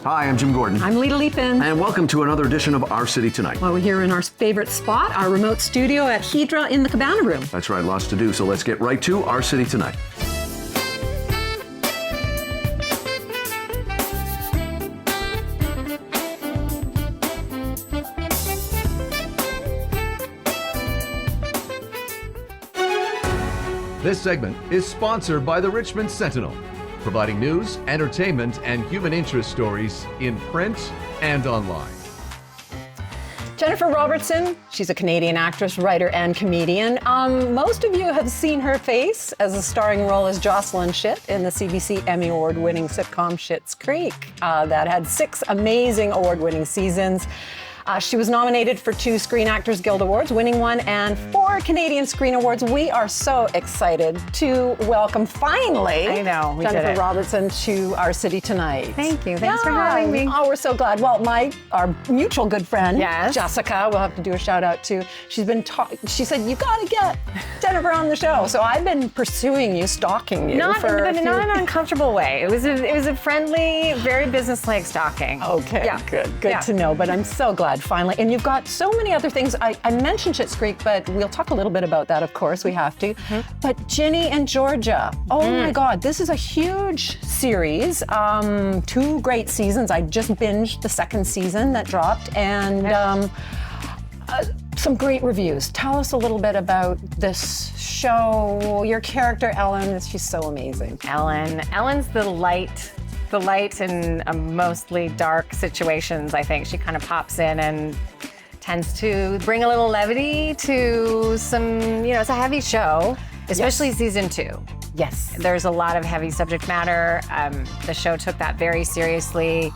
Hi, I'm Jim Gordon. I'm Lita Leapin. And welcome to another edition of Our City Tonight. Well, we're here in our favorite spot, our remote studio at Hydra in the Cabana Room. That's right, lots to do, so let's get right to Our City Tonight. This segment is sponsored by the Richmond Sentinel, providing news, entertainment, and human interest stories in print and online. Jennifer Robertson, she's a Canadian actress, writer, and comedian. Most of you have seen her face as a starring role as Jocelyn Schitt in the CBC Emmy Award-winning sitcom Schitt's Creek that had 6 amazing award-winning seasons. She was nominated for 2 Screen Actors Guild Awards, winning 1, and 4 Canadian Screen Awards. We are so excited to welcome, finally, Jennifer Robertson to Our City Tonight. Thank you. Thanks for having me. Oh, we're so glad. Well, our mutual good friend, Yes. Jessica, we'll have to do a shout out to. She said, you got to get Jennifer on the show. So I've been pursuing you, stalking you. Not in an uncomfortable way. It was a friendly, very business-like stalking. Okay, Yeah. good to know. But I'm so glad finally. And you've got so many other things. I mentioned Schitt's Creek, but we'll talk a little bit about that, of course, we have to. But Ginny and Georgia, oh my God, this is a huge series. 2 great seasons. I just binged the 2nd season that dropped, and some great reviews. Tell us a little bit about this show, your character, Ellen. She's so amazing. Ellen's the light in mostly dark situations, I think. She kind of pops in and tends to bring a little levity to some, it's a heavy show, especially season 2. Yes. There's a lot of heavy subject matter. The show took that very seriously.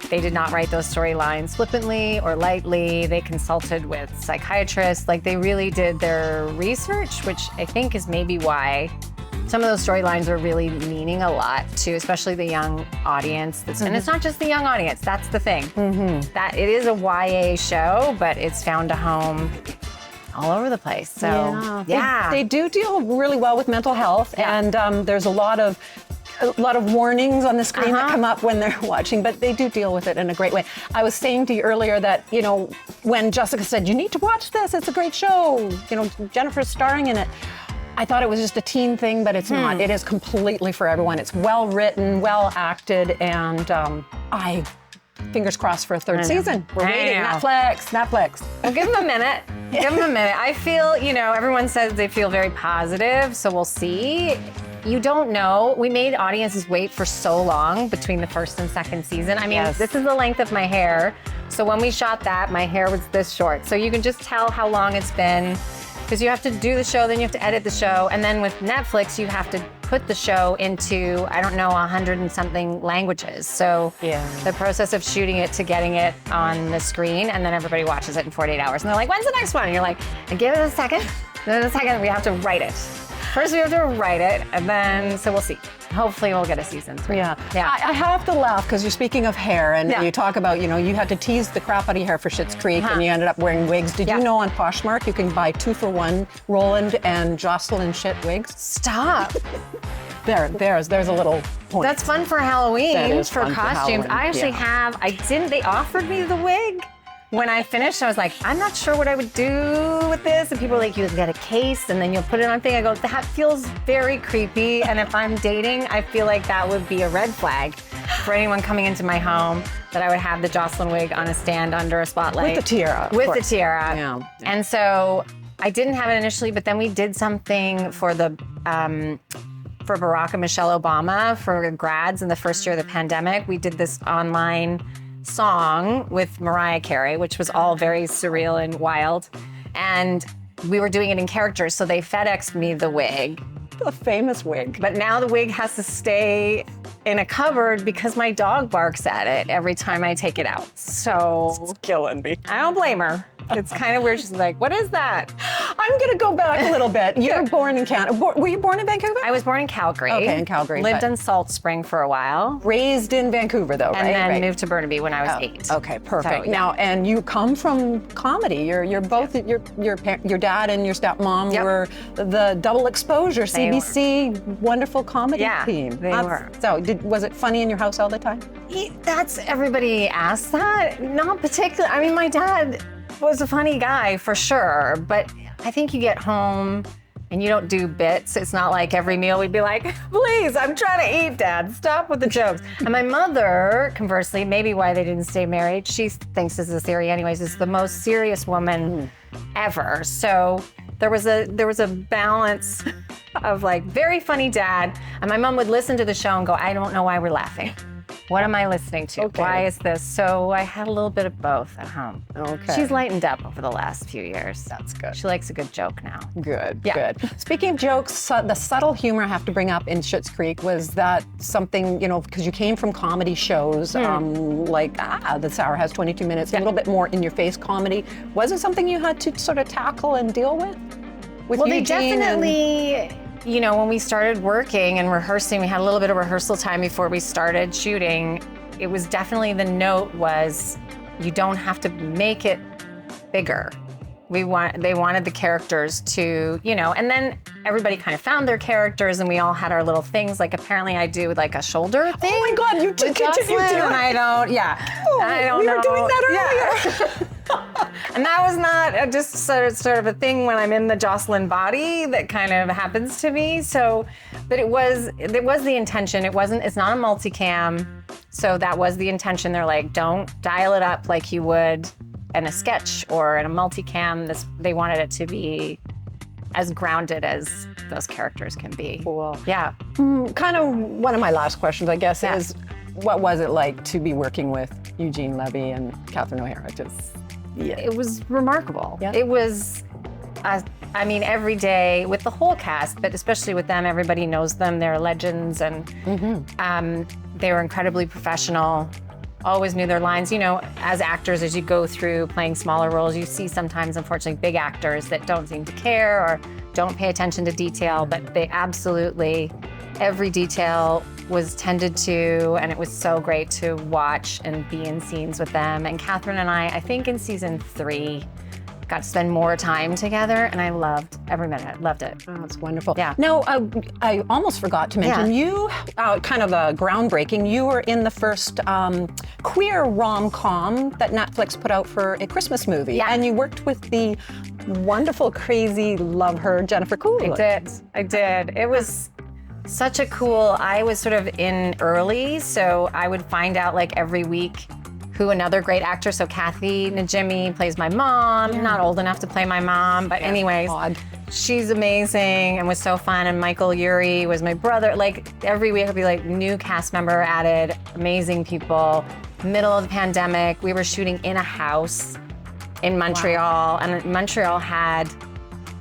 They did not write those storylines flippantly or lightly. They consulted with psychiatrists. They really did their research, which I think is maybe why some of those storylines are really meaning a lot to, especially the young audience. And it's not just the young audience, that's the thing. That it is a YA show, but it's found a home all over the place. So, yeah. They do deal really well with mental health, and there's a lot of warnings on the screen that come up when they're watching, but they do deal with it in a great way. I was saying to you earlier that, when Jessica said, you need to watch this, it's a great show, Jennifer's starring in it. I thought it was just a teen thing, but it's not. It is completely for everyone. It's well written, well acted, and fingers crossed for a 3rd season. We're waiting. Netflix. Well, give them a minute. Give them a minute. I feel, everyone says they feel very positive, so we'll see. You don't know. We made audiences wait for so long between the 1st and 2nd season. I mean, This is the length of my hair. So when we shot that, my hair was this short. So you can just tell how long it's been. Because you have to do the show, then you have to edit the show, and then with Netflix, you have to put the show into, 100 and something languages. So the process of shooting it to getting it on the screen, and then everybody watches it in 48 hours. And they're like, when's the next one? And you're like, give it a second. Then a second, we have to write it. First we have to write it, and then, so we'll see. Hopefully we'll get a season 3. Yeah. I have to laugh because you're speaking of hair, and you talk about, you had to tease the crap out of your hair for Schitt's Creek, and you ended up wearing wigs. Did you know on Poshmark you can buy 2 for 1 Roland and Jocelyn Schitt wigs? Stop. There's a little point. That's fun for Halloween, for fun for costumes. Halloween, I actually they offered me the wig. When I finished, I was like, I'm not sure what I would do with this. And people are like, you get a case and then you'll put it on thing. I go, that feels very creepy. And if I'm dating, I feel like that would be a red flag for anyone coming into my home, that I would have the Jocelyn wig on a stand under a spotlight. With the tiara. With the tiara. Yeah. And so I didn't have it initially, but then we did something for for Barack and Michelle Obama for grads in the first year of the pandemic. We did this online song with Mariah Carey, which was all very surreal and wild. And we were doing it in characters, so they FedExed me the wig. A famous wig. But now the wig has to stay in a cupboard because my dog barks at it every time I take it out. So it's killing me. I don't blame her. It's kind of weird. She's like, what is that? I'm going to go back a little bit. You were born in Canada. Were you born in Vancouver? I was born in Calgary. Okay, in Calgary. Lived in Salt Spring for a while. Raised in Vancouver, though, right? And then moved to Burnaby when I was 8. Okay, perfect. So, Now, and you come from comedy. You're both, your dad and your stepmom were the double exposure, CBC, wonderful comedy team. They were. So was it funny in your house all the time? That's everybody asks that. Not particular. I mean, my dad was a funny guy for sure, but I think you get home and you don't do bits. It's not like every meal we'd be like, please, I'm trying to eat, Dad. Stop with the jokes. And my mother, conversely, maybe why they didn't stay married, she thinks this is a theory anyways, is the most serious woman ever. So there was a balance of like very funny dad. And my mom would listen to the show and go, I don't know why we're laughing. What am I listening to? Okay. Why is this? So I had a little bit of both at home. Okay. She's lightened up over the last few years. That's good. She likes a good joke now. Good, Yeah. good. Speaking of jokes, the subtle humor I have to bring up in Schitt's Creek, was that something, because you came from comedy shows, like This Hour Has 22 Minutes, a little bit more in-your-face comedy. Was it something you had to sort of tackle and deal with? Well, they Eugene definitely, when we started working and rehearsing, we had a little bit of rehearsal time before we started shooting. It was definitely, the note was, you don't have to make it bigger. They wanted the characters to, and then everybody kind of found their characters and we all had our little things. Like apparently I do like a shoulder thing. Oh my God, you did continue Jocelyn, doing and I don't, I don't know. We were doing that earlier. Yeah. And that was not just sort of a thing when I'm in the Jocelyn body that kind of happens to me. So, but it was the intention. It's not a multicam. So that was the intention. They're like, don't dial it up like you would in a sketch or in a multicam. They wanted it to be as grounded as those characters can be. Cool. Yeah. Kind of one of my last questions, I guess, Yeah. is what was it like to be working with Eugene Levy and Catherine O'Hara? It was remarkable. Yeah. It was, every day with the whole cast, but especially with them, everybody knows them. They're legends, and they were incredibly professional. Always knew their lines. As actors, as you go through playing smaller roles, you see sometimes, unfortunately, big actors that don't seem to care or don't pay attention to detail, but they absolutely, every detail was tended to, and it was so great to watch and be in scenes with them. And Catherine and I think in season 3, got to spend more time together, and I loved every minute. Loved it. Oh, that's wonderful. Yeah. No, I almost forgot to mention, you, kind of groundbreaking, you were in the first queer rom-com that Netflix put out for a Christmas movie. Yeah. And you worked with the wonderful, crazy, love her, Jennifer Coolidge. I did. It was such a cool, I was sort of in early, so I would find out like every week who another great actor, so Kathy Najimy plays my mom, not old enough to play my mom, but anyways, she's amazing and was so fun, and Michael Urie was my brother. Like every week I'd be like, new cast member added, amazing people. Middle of the pandemic, we were shooting in a house in Montreal, and Montreal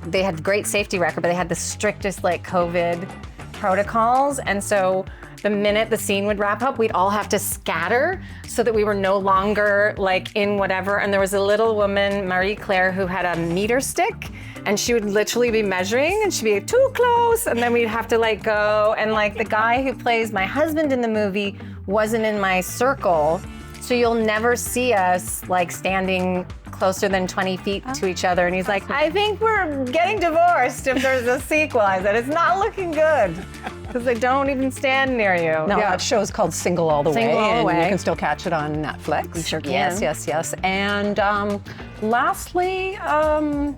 they had great safety record, but they had the strictest like COVID protocols, and so the minute the scene would wrap up, we'd all have to scatter so that we were no longer like in whatever. And there was a little woman, Marie Claire, who had a meter stick, and she would literally be measuring, and she'd be too close, and then we'd have to like go. And like the guy who plays my husband in the movie wasn't in my circle, so you'll never see us like standing closer than 20 feet to each other. And he's like, I think we're getting divorced if there's a sequel. I said, it's not looking good, because they don't even stand near you. No, that show's called Single All the Way. Single All the and Way. you can still catch it on Netflix. You sure can. Yes. And lastly, I'm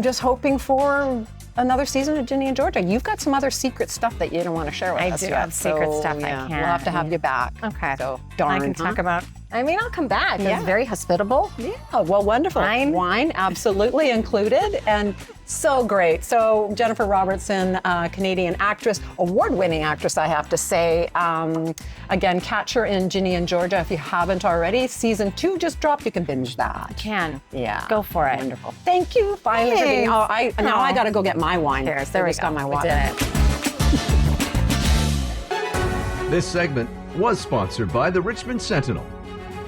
just hoping for another season of Ginny and Georgia. You've got some other secret stuff that you don't want to share with us I do yet. have secret So, stuff I yeah, can't. We'll have to have you back. Okay. So, darn. I can talk about, I'll come back. Yeah. It's very hospitable. Yeah, well, wonderful. Wine absolutely included, and so great. So Jennifer Robertson, Canadian actress, award-winning actress, I have to say. Again, catch her in Ginny and Georgia if you haven't already. Season 2 just dropped. You can binge that. Can. Yeah. Go for it. Wonderful. Thank you finally for being. Thanks. Now I got to go get my wine. Cheers. There I we just go. got my We water. did it. This segment was sponsored by the Richmond Sentinel,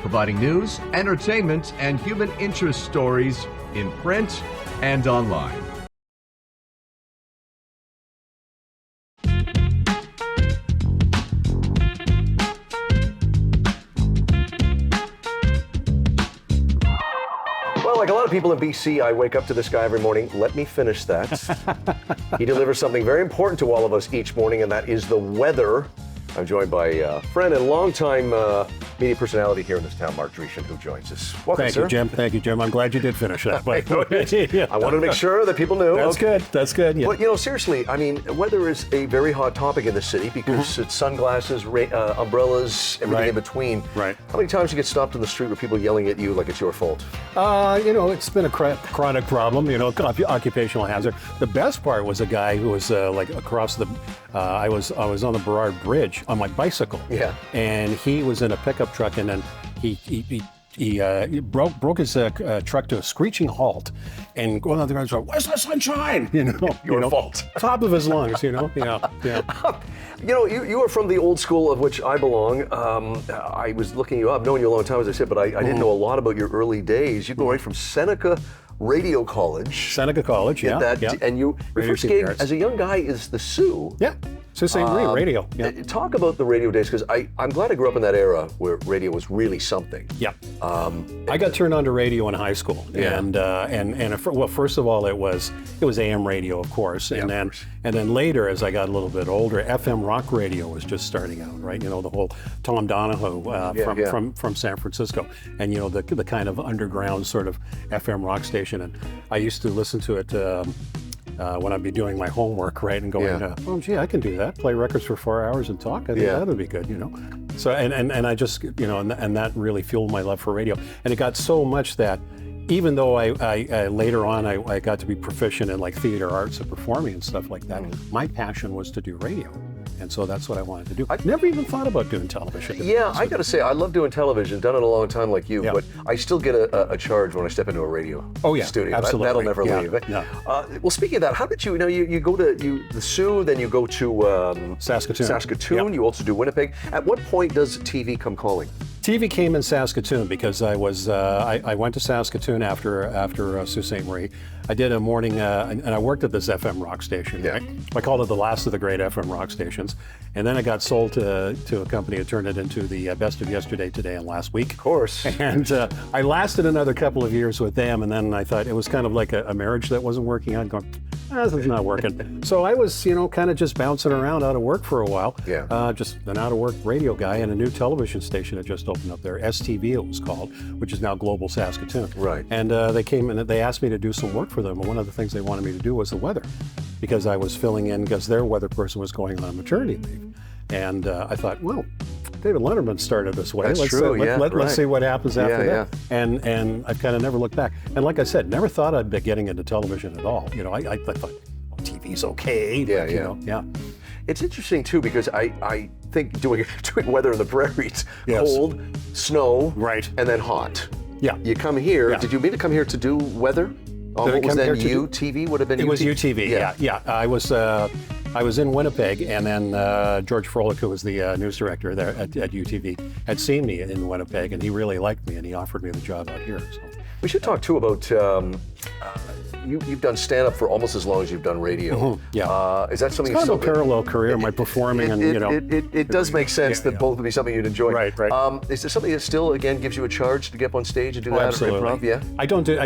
providing news, entertainment, and human interest stories in print and online. Well, like a lot of people in BC, I wake up to this guy every morning. Let me finish that. He delivers something very important to all of us each morning, and that is the weather. I'm joined by a friend and longtime media personality here in this town, Mark Dreeshen, who joins us. Welcome, Thank sir. you, Jim. Thank you, Jim. I'm glad you did finish that. I wanted to make sure that people knew. That's good. That's good. Yeah. But, you know, seriously, I mean, weather is a very hot topic in the city because it's sunglasses, umbrellas, everything Right. in between. Right. How many times you get stopped in the street with people yelling at you like it's your fault? You know, it's been a chronic problem, you know, occupational hazard. The best part was a guy who was like across the, I was on the Burrard Bridge on my bicycle. Yeah. And he was in a pickup truck, and then he broke his truck to a screeching halt, and going on the ground, "Where's the sunshine?" You know, Your fault. Top of his lungs, you know. Yeah. You know, you are from the old school of which I belong. I was looking you up, known you a long time, as I said, but I didn't know a lot about your early days. You go right from Seneca Radio College. Seneca College, Did yeah. that, yeah. and your Radio first gig Yards. as a young guy is the Sioux. Yeah. Sault Ste. Marie radio. Yeah. Talk about the radio days, because I'm glad I grew up in that era where radio was really something. Yeah. I got turned on to radio in high school, Yeah. well, first of all, it was AM radio, of course, and then later, as I got a little bit older, FM rock radio was just starting out, right? You know, the whole Tom Donahoe from San Francisco, and you know the kind of underground sort of FM rock station, and I used to listen to it. When I'd be doing my homework, right, and going, oh, gee, I can do that. Play records for 4 hours and talk. I think that would be good, you know. So, and I just, you know, and that really fueled my love for radio. And it got so much that even though I later on I got to be proficient in like theater arts and performing and stuff like that, my passion was to do radio. And so that's what I wanted to do. I never even thought about doing television. Yeah, I got to say, I love doing television. Done it a long time like you, but I still get a charge when I step into a radio studio. Absolutely. That'll never leave. Yeah. Well, speaking of that, how did you know you go to the Sioux, then you go to Saskatoon. You also do Winnipeg. At what point does TV come calling? TV came in Saskatoon because I was I went to Saskatoon after Sault Ste. Marie. I did a morning and I worked at this FM rock station. Yeah. Right? I called it the last of the great FM rock stations, and then it got sold to a company that turned it into the best of yesterday, today, and last week. Of course. And I lasted another couple of years with them, and then I thought it was kind of like a marriage that wasn't working out. Going, this is not working. So I was, you know, kind of just bouncing around out of work for a while. Yeah. Just an out of work radio guy, and a new television station had just opened up there, STV it was called, which is now Global Saskatoon. Right. And they came and they asked me to do some work for them, and one of the things they wanted me to do was the weather, because I was filling in because their weather person was going on maternity leave. And I thought, well, David Letterman started this way. That's true, Let's see what happens after that. Yeah. And I've kind of never looked back. And like I said, never thought I'd be getting into television at all. You know, I thought, well, TV's okay. But, you know, yeah. It's interesting too because I think doing weather in the prairies, Yes. cold, snow, Right. and then hot. Yeah. You come here. Yeah. Did you mean to come here to do weather? What was come then here to do- UTV? Would have been It was UTV? UTV, yeah. I was in Winnipeg, and then George Froelich, who was the news director there at UTV, had seen me in Winnipeg, and he really liked me, and he offered me the job out here. So. We should talk too about you've done stand-up for almost as long as you've done radio. Yeah. Is that something It's kind you of a parallel career, my performing, and you know. It does make sense that both would be something you'd enjoy. Right. Is there something that still, again, gives you a charge to get up on stage and do that Absolutely. or improv? Yeah. I don't do.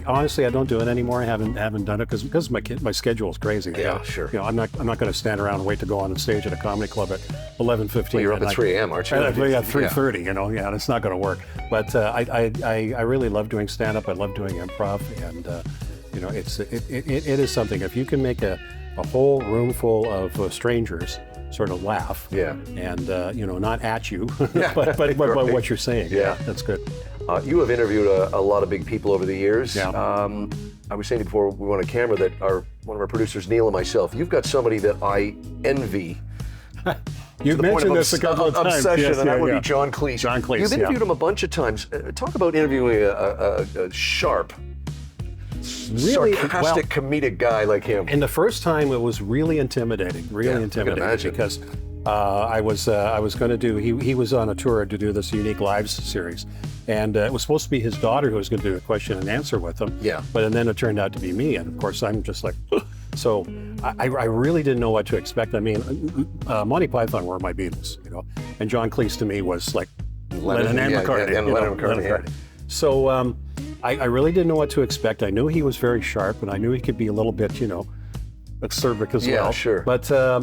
Honestly, I don't do it anymore. I haven't done it because my schedule is crazy. Yeah, sure. You know, I'm not going to stand around and wait to go on stage at a comedy club at 11:15. Well, you're up at 3 a.m., aren't you? Yeah, 3:30. You know, yeah, it's not going to work. But I really love doing stand-up. I love doing improv, and you know, it is something. If you can make a whole room full of strangers sort of laugh, and you know, not at you, but what you're saying, that's good. You have interviewed a lot of big people over the years. Yeah. I was saying before we went on camera that one of our producers, Neil, and myself, you've got somebody that I envy. You've mentioned this a couple of times. Obsession, Yes, and that would yeah. be John Cleese. John Cleese, You've interviewed him a bunch of times. Talk about interviewing a sharp, Really, sarcastic, comedic guy like him. And the first time it was really intimidating, imagine. because I was going to do. He was on a tour to do this Unique Lives series, and it was supposed to be his daughter who was going to do a question and answer with him. Yeah. But then it turned out to be me, and of course I'm just like, so I really didn't know what to expect. I mean, Monty Python were my Beatles, you know, and John Cleese to me was like Lennon and McCartney. and you know, Lennon and McCartney, McCartney. So I really didn't know what to expect. I knew he was very sharp, and I knew he could be a little bit, you know, acerbic as Yeah, well. sure. But I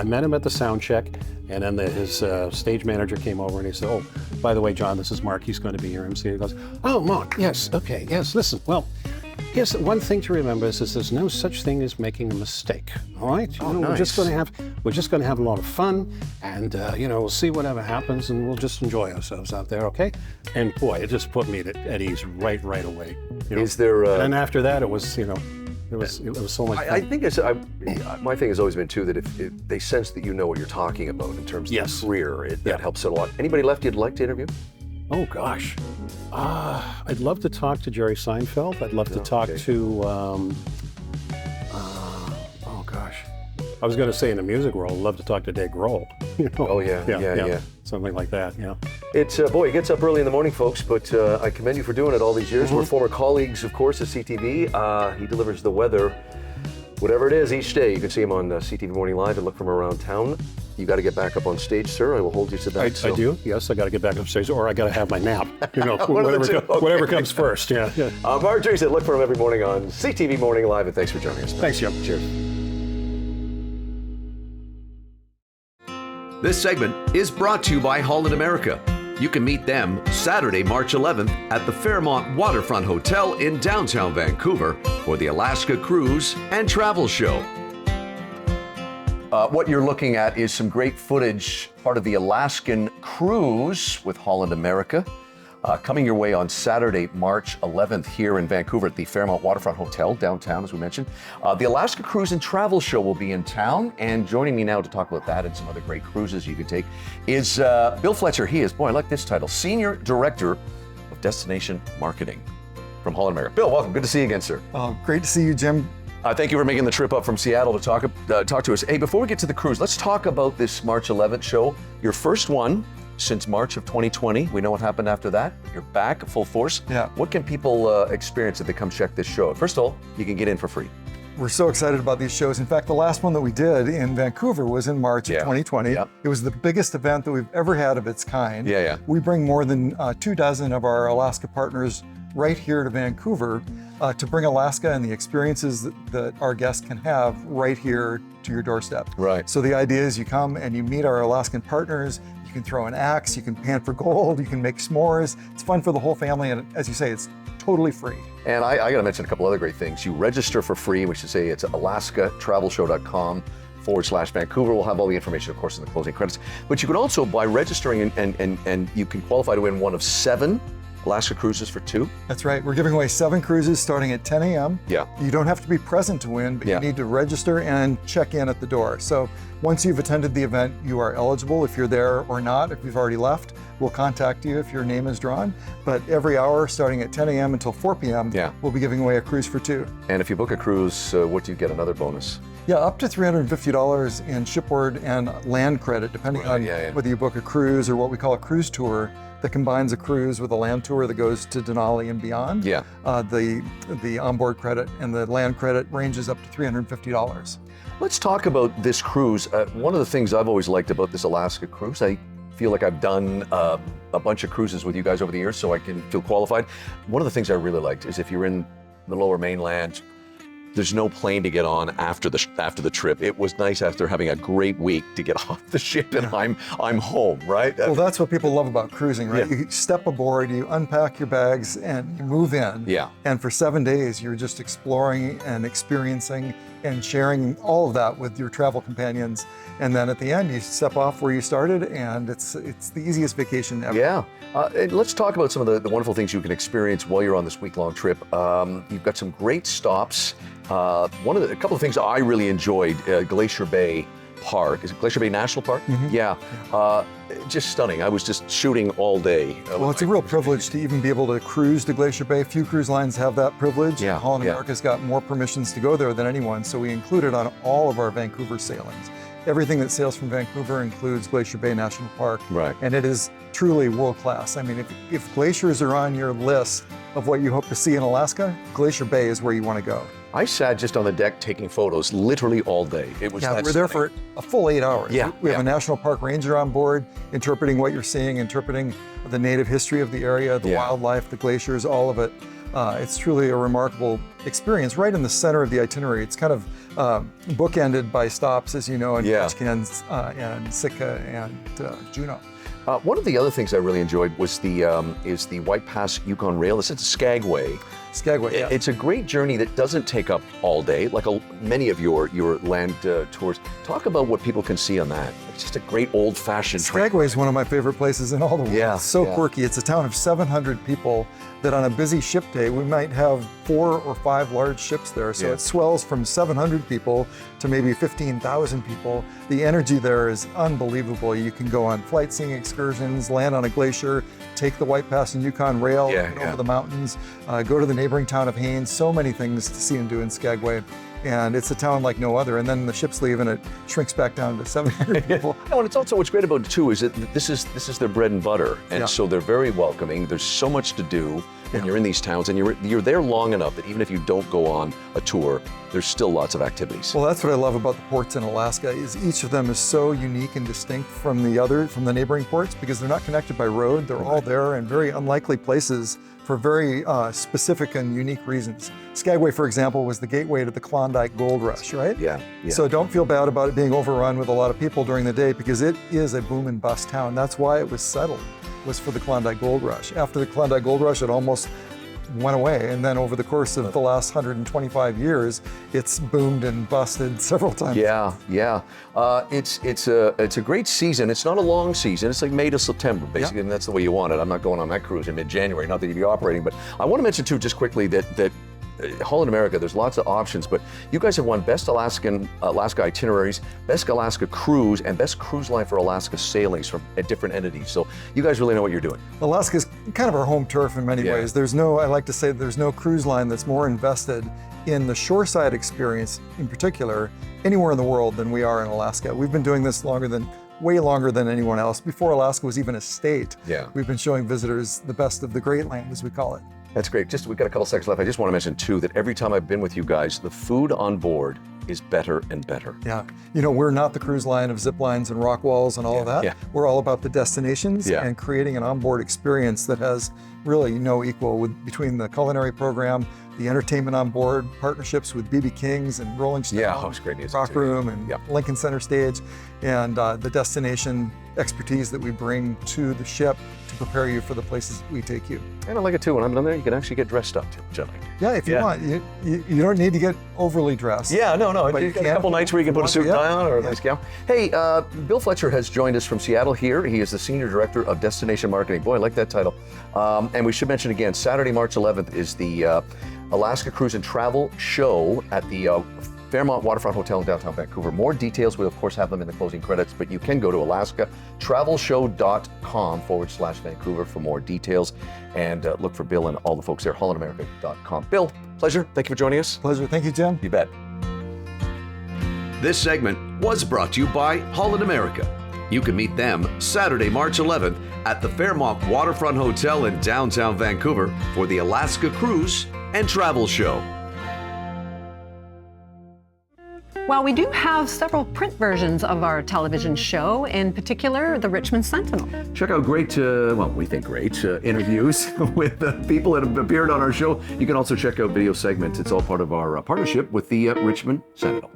met him at the sound check, and then his stage manager came over and he said, "Oh, by the way, John, this is Mark. He's going to be your MC." He goes, "Oh, Mark, yes, okay, yes. Listen, well, here's one thing to remember is there's no such thing as making a mistake. All right, we're just going to have a lot of fun, and we'll see whatever happens, and we'll just enjoy ourselves out there, okay?" And boy, it just put me at ease right away. Is there? And after that, it was it was so much fun. I think my thing has always been too that if they sense that you know what you're talking about in terms of Yes. your career, that helps out a lot. Anybody left you'd like to interview? Oh gosh, I'd love to talk to Jerry Seinfeld. I'd love to talk to. Oh gosh, I was going to say in the music world, I'd love to talk to Dave Grohl. Oh yeah. Something like that. Yeah. It's boy, it gets up early in the morning, folks. But I commend you for doing it all these years. We're former colleagues, of course, at CTV. He delivers the weather, whatever it is, each day. You can see him on CTV Morning Live and look from around town. You got to get back up on stage, sir. I will hold you to that. I do. Yes, I got to get back upstairs, or I got to have my nap. One of the two. Okay. Whatever comes first. Yeah. Marjorie said, look for him every morning on CTV Morning Live, and thanks for joining us. Thanks, Jim. Cheers. This segment is brought to you by Holland America. You can meet them Saturday, March 11th at the Fairmont Waterfront Hotel in downtown Vancouver for the Alaska Cruise and Travel Show. What you're looking at is some great footage, part of the Alaskan Cruise with Holland America. Coming your way on Saturday, March 11th here in Vancouver at the Fairmont Waterfront Hotel, downtown, as we mentioned. The Alaska Cruise and Travel Show will be in town, and joining me now to talk about that and some other great cruises you can take is Bill Fletcher. He is, boy, I like this title, Senior Director of Destination Marketing from Holland America. Bill, welcome. Good to see you again, sir. Oh, great to see you, Jim. Thank you for making the trip up from Seattle to talk to us. Hey, before we get to the cruise, let's talk about this March 11th show. Your first one since March of 2020. We know what happened after that. You're back full force. Yeah. What can people experience if they come check this show? First of all, you can get in for free. We're so excited about these shows. In fact, the last one that we did in Vancouver was in March of 2020. Yep. It was the biggest event that we've ever had of its kind. Yeah. We bring more than 24 of our Alaska partners right here to Vancouver to bring Alaska and the experiences that our guests can have right here to your doorstep. Right. So the idea is you come and you meet our Alaskan partners. You can throw an axe, you can pan for gold, you can make s'mores. It's fun for the whole family, and as you say, it's totally free. And I got to mention a couple other great things. You register for free, we should say it's alaskatravelshow.com/Vancouver. We'll have all the information, of course, in the closing credits. But you can also, by registering, and you can qualify to win one of 7 Alaska cruises for 2. That's right. We're giving away 7 cruises starting at 10 a.m. Yeah. You don't have to be present to win, but you need to register and check in at the door. So once you've attended the event, you are eligible. If you're there or not, if you've already left, we'll contact you if your name is drawn. But every hour, starting at 10 a.m. until 4 p.m., we'll be giving away a cruise for 2. And if you book a cruise, what do you get? Another bonus? Yeah, up to $350 in shipboard and land credit, depending on whether you book a cruise or what we call a cruise tour that combines a cruise with a land tour that goes to Denali and beyond. Yeah. The onboard credit and the land credit ranges up to $350. Let's talk about this cruise. One of the things I've always liked about this Alaska cruise, I feel like I've done a bunch of cruises with you guys over the years, so I can feel qualified. One of the things I really liked is if you're in the lower mainland, there's no plane to get on after the trip. It was nice after having a great week to get off the ship and I'm home, right? Well, that's what people love about cruising, right? You step aboard, you unpack your bags, and you move in. Yeah. And for 7 days, you're just exploring and experiencing and sharing all of that with your travel companions. And then at the end, you step off where you started, and it's the easiest vacation ever. Yeah. And let's talk about some of the wonderful things you can experience while you're on this week-long trip. You've got some great stops. A couple of things I really enjoyed, Glacier Bay Park. Is it Glacier Bay National Park? Mm-hmm. Yeah. Just stunning. I was just shooting all day. Well, it's a real privilege to even be able to cruise to Glacier Bay. Few cruise lines have that privilege. Yeah. Holland America's got more permissions to go there than anyone, so we include it on all of our Vancouver sailings. Everything that sails from Vancouver includes Glacier Bay National Park. Right. And it is truly world class. I mean, if glaciers are on your list of what you hope to see in Alaska, Glacier Bay is where you want to go. I sat just on the deck taking photos literally all day. It was we're there for a full 8 hours. Yeah, we have a national park ranger on board, interpreting what you're seeing, interpreting the native history of the area, the wildlife, the glaciers, all of it. It's truly a remarkable experience right in the center of the itinerary. It's kind of bookended by stops, as you know, in Ketchikan and Sitka and Juneau. One of the other things I really enjoyed was the White Pass Yukon Rail. It's Skagway. Skagway, yeah. It's a great journey that doesn't take up all day, like many of your land tours. Talk about what people can see on that. It's just a great old-fashioned train. Skagway is one of my favorite places in all the world. Yeah, it's so quirky. It's a town of 700 people that on a busy ship day, we might have 4 or 5 large ships there. So it swells from 700 people to maybe 15,000 people. The energy there is unbelievable. You can go on flight seeing excursions, land on a glacier, take the White Pass and Yukon Rail over the mountains, go to the neighboring town of Haines. So many things to see and do in Skagway. And it's a town like no other. And then the ships leave and it shrinks back down to 700 people. No, and it's also what's great about it too is that this is their bread and butter, and so they're very welcoming. There's so much to do when you're in these towns, and you're there long enough that even if you don't go on a tour, there's still lots of activities. Well, that's what I love about the ports in Alaska is each of them is so unique and distinct from the neighboring ports because they're not connected by road. They're all there in very unlikely places for very specific and unique reasons. Skagway, for example, was the gateway to the Klondike Gold Rush, right? Yeah. So don't feel bad about it being overrun with a lot of people during the day because it is a boom and bust town. That's why it was settled, was for the Klondike Gold Rush. After the Klondike Gold Rush, it almost went away. And then over the course of the last 125 years, it's boomed and busted several times. Yeah. It's a great season. It's not a long season. It's like May to September, basically, and that's the way you want it. I'm not going on that cruise in mid-January, not that you'd be operating, but I want to mention too, just quickly, that Holland America, there's lots of options, but you guys have won Best Alaska Itineraries, Best Alaska Cruise, and Best Cruise Line for Alaska Sailings from different entities. So you guys really know what you're doing. Alaska's kind of our home turf in many ways. I like to say there's no cruise line that's more invested in the shoreside experience in particular anywhere in the world than we are in Alaska. We've been doing this way longer than anyone else. Before Alaska was even a state, we've been showing visitors the best of the Great Land, as we call it. That's great. We've got a couple seconds left. I just want to mention too that every time I've been with you guys, the food on board is better and better. Yeah. We're not the cruise line of zip lines and rock walls and all of that. Yeah. We're all about the destinations and creating an onboard experience that has really no equal between the culinary program, the entertainment on board, partnerships with B.B. King's and Rolling Stone, it's great music Rock too. Room and Lincoln Center Stage, and the destination expertise that we bring to the ship to prepare you for the places we take you. And I like it too. When I'm down there, you can actually get dressed up too, which I like. Yeah, if you want. You don't need to get overly dressed. Yeah, no. But You got a couple nights where you can put a suit and tie on or a nice gown. Hey, Bill Fletcher has joined us from Seattle here. He is the Senior Director of Destination Marketing. Boy, I like that title. And we should mention again, Saturday, March 11th is the Alaska Cruise and Travel Show at the Fairmont Waterfront Hotel in downtown Vancouver. More details, we'll of course have them in the closing credits, but you can go to alaskatravelshow.com/Vancouver for more details and look for Bill and all the folks there, hollandamerica.com. Bill, pleasure. Thank you for joining us. Pleasure. Thank you, Jim. You bet. This segment was brought to you by Holland America. You can meet them Saturday, March 11th at the Fairmont Waterfront Hotel in downtown Vancouver for the Alaska Cruise and Travel Show. Well, we do have several print versions of our television show, in particular, the Richmond Sentinel. Check out great, we think great, interviews with people that have appeared on our show. You can also check out video segments. It's all part of our partnership with the Richmond Sentinel.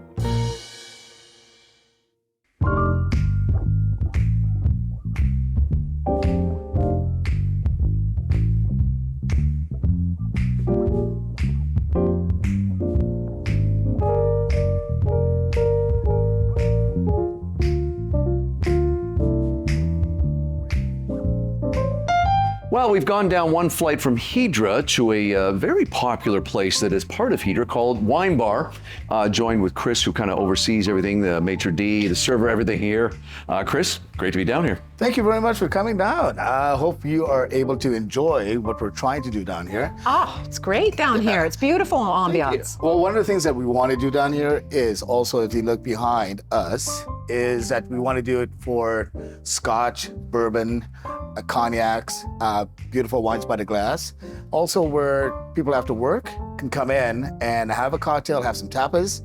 Well, we've gone down one flight from Hydra to a very popular place that is part of Hydra called Wine Bar. Joined with Chris, who kind of oversees everything, the maitre d', the server, everything here. Chris, great to be down here. Thank you very much for coming down. I hope you are able to enjoy what we're trying to do down here. Oh, it's great down here. It's beautiful ambiance. Well, one of the things that we want to do down here is also, if you look behind us, is that we want to do it for Scotch, bourbon, cognacs, beautiful wines by the glass. Also where people after work can come in and have a cocktail, have some tapas,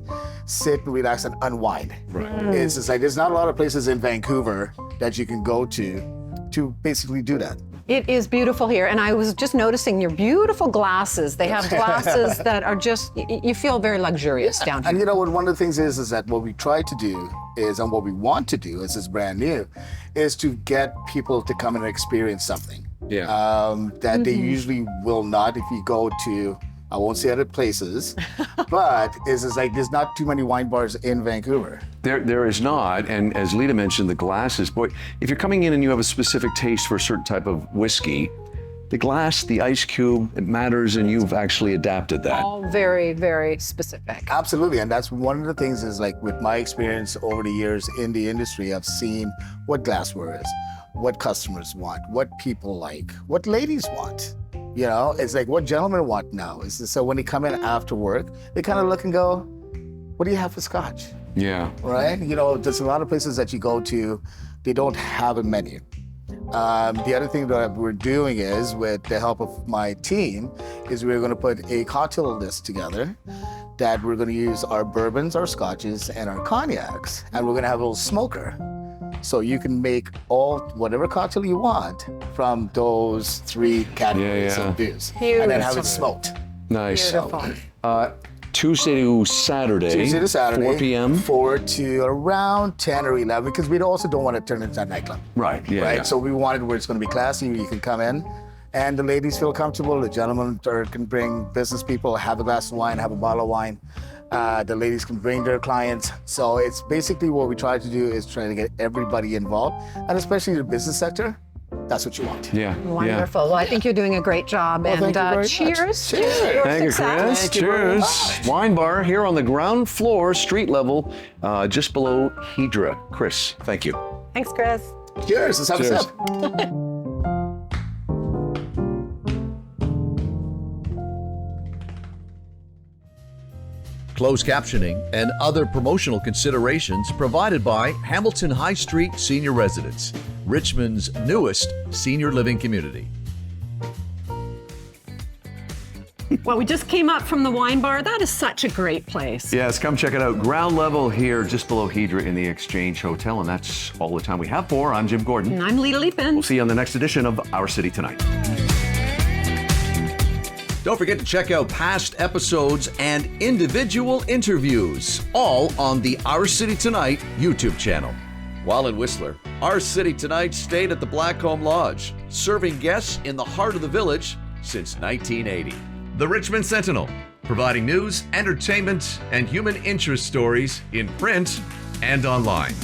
sit, relax, and unwind. Right. It's just like there's not a lot of places in Vancouver that you can go to basically do that. It is beautiful here, and I was just noticing your beautiful glasses. They have glasses that are just, you feel very luxurious down here. And you know what, one of the things is that what we try to do is, and what we want to do, is brand new, is to get people to come and experience something. That they usually will not if you go to, I won't say other places, but it's like there's not too many wine bars in Vancouver. There is not, and as Lita mentioned, the glasses, boy, if you're coming in and you have a specific taste for a certain type of whiskey, the glass, the ice cube, it matters, and you've actually adapted that. All very, very specific. Absolutely, and that's one of the things is like with my experience over the years in the industry, I've seen what glassware is, what customers want, what people like, what ladies want. You know, it's like what gentlemen want now. So when they come in after work, they kind of look and go, what do you have for scotch? Yeah. Right? You know, there's a lot of places that you go to, they don't have a menu. The other thing that we're doing is, with the help of my team, is we're going to put a cocktail list together that we're going to use our bourbons, our scotches, and our cognacs, and we're going to have a little smoker. So you can make whatever cocktail you want from those 3 categories of booze, and then have it smoked. Nice. Beautiful. Tuesday to Saturday, 4 p.m. 4 to around 10 or 11, because we also don't want to turn it into a nightclub. Right, yeah. Right, so we wanted where it's going to be classy, where you can come in, and the ladies feel comfortable, the gentlemen can bring business people, have a glass of wine, have a bottle of wine. The ladies can bring their clients. So it's basically what we try to do is try to get everybody involved, and especially the business sector. That's what you want. Yeah. Wonderful. Well, I think you're doing a great job. Well, and thank you very cheers. much. Cheers. Your Thank you, success. Chris. Thank you very Cheers. much. Wine bar here on the ground floor, street level, just below Hydra. Chris, thank you. Thanks, Chris. Cheers. Let's have Cheers. a sip. Closed captioning and other promotional considerations provided by Hamilton High Street Senior Residence, Richmond's newest senior living community. Well, we just came up from the wine bar. That is such a great place. Yes, come check it out. Ground level here, just below Hydra in the Exchange Hotel. And that's all the time we have for. I'm Jim Gordon. And I'm Lita Leapin. We'll see you on the next edition of Our City Tonight. Don't forget to check out past episodes and individual interviews, all on the Our City Tonight YouTube channel. While in Whistler, Our City Tonight stayed at the Blackcomb Lodge, serving guests in the heart of the village since 1980. The Richmond Sentinel, providing news, entertainment, and human interest stories in print and online.